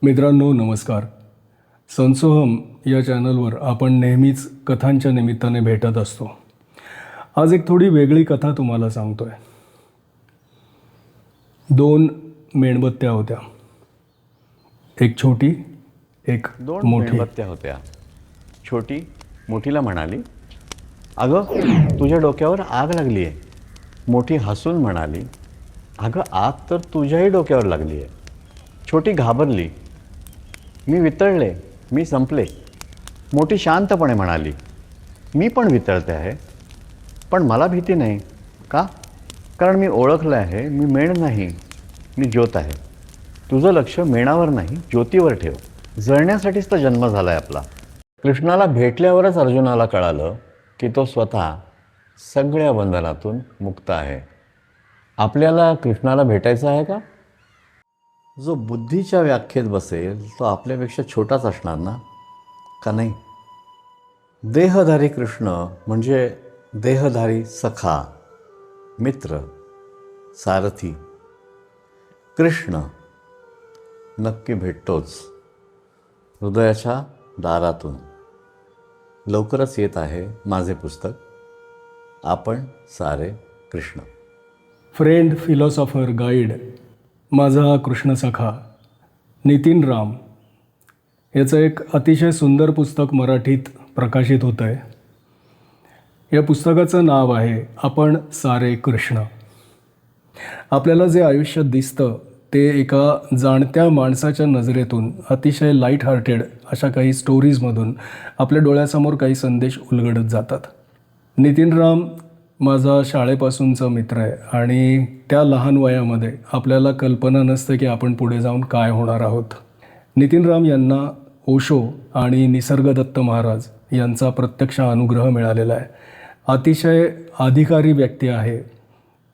मित्रांनो नमस्कार. संसोहम या चॅनलवर आपण नेहमीच कथांच्या निमित्ताने भेटत असतो. आज एक थोडी वेगळी कथा तुम्हाला सांगतोय. 2 मेणबत्त्या होत्या. एक छोटी, एक दोन मोठी. मेणबत्त्या होत्या. छोटी मोठीला म्हणाली, अगं तुझ्या डोक्यावर आग लागली आहे. मोठी हसून म्हणाली, अगं आग तर तुझ्याही डोक्यावर लागली आहे. छोटी घाबरली, मी वितळले, मी संपले. मोठी शांतपणे म्हणाली, मी पण वितळते आहे, पण मला भीती नाही. का? कारण मी ओळखलं आहे, मी मेण नाही, मी ज्योत आहे. तुझं लक्ष मेणावर नाही, ज्योतीवर ठेव. जळण्यासाठीच तर जन्म झाला आहे आपला. कृष्णाला भेटल्यावरच अर्जुनाला कळालं की तो स्वतः सगळ्या बंधनातून मुक्त आहे. आपल्याला कृष्णाला भेटायचं आहे का? जो बुद्धीच्या व्याख्येत बसेल तो आपल्यापेक्षा छोटाच असणार ना, का नाही? देहधारी कृष्ण म्हणजे देहधारी सखा, मित्र, सारथी. कृष्ण नक्की भेटतोच हृदयाच्या दारातून. लवकरच येत आहे माझे पुस्तक, आपण सारे कृष्ण. फ्रेंड, फिलॉसॉफर, गाईड, माझा कृष्ण सखा नितीन राम याचं एक अतिशय सुंदर पुस्तक मराठीत प्रकाशित होतं आहे. या पुस्तकाचं नाव आहे आपण सारे कृष्ण. आपल्याला जे आयुष्यात दिसतं ते एका जाणत्या माणसाच्या नजरेतून अतिशय लाईट हार्टेड अशा काही स्टोरीजमधून आपल्या डोळ्यासमोर काही संदेश उलगडत जातात. नितीन राम माझा शाळेपासूनचा मित्र आहे आणि त्या लहान वयामध्ये आपल्याला कल्पना नसते की आपण पुढे जाऊन काय होणार आहोत. नितीन राम यांना ओशो आणि निसर्गदत्त महाराज यांचा प्रत्यक्ष अनुग्रह मिळालेला आहे. अतिशय अधिकारी व्यक्ती आहे.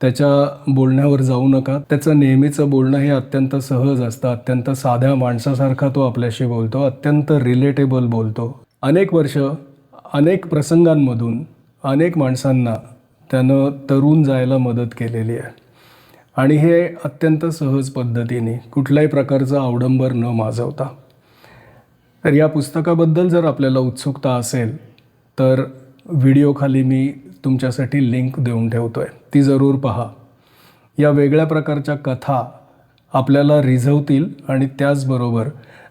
त्याच्या बोलण्यावर जाऊ नका. त्याचं नेहमीचं बोलणं हे अत्यंत सहज असतं. अत्यंत साध्या माणसासारखा तो आपल्याशी बोलतो. अत्यंत रिलेटेबल बोलतो. अनेक वर्ष अनेक प्रसंगांमधून अनेक माणसांना त्यानं तरुण जायला मदत केलेली आहे आणि हे अत्यंत सहज पद्धतीने कुठल्याही प्रकारचा अवडंबर न माजवता. तर या पुस्तकाबद्दल जर आपल्याला उत्सुकता असेल तर व्हिडिओखाली मी तुमच्यासाठी लिंक देऊन ठेवतो आहे, ती जरूर पहा. या वेगळ्या प्रकारच्या कथा आपल्याला रिझवतील आणि त्याचबरोबर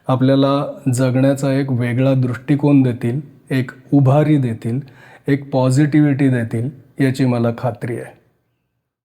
आपल्याला जगण्याचा एक वेगळा दृष्टिकोन देतील, एक उभारी देतील, एक पॉझिटिव्हिटी देतील याची मला खात्री आहे.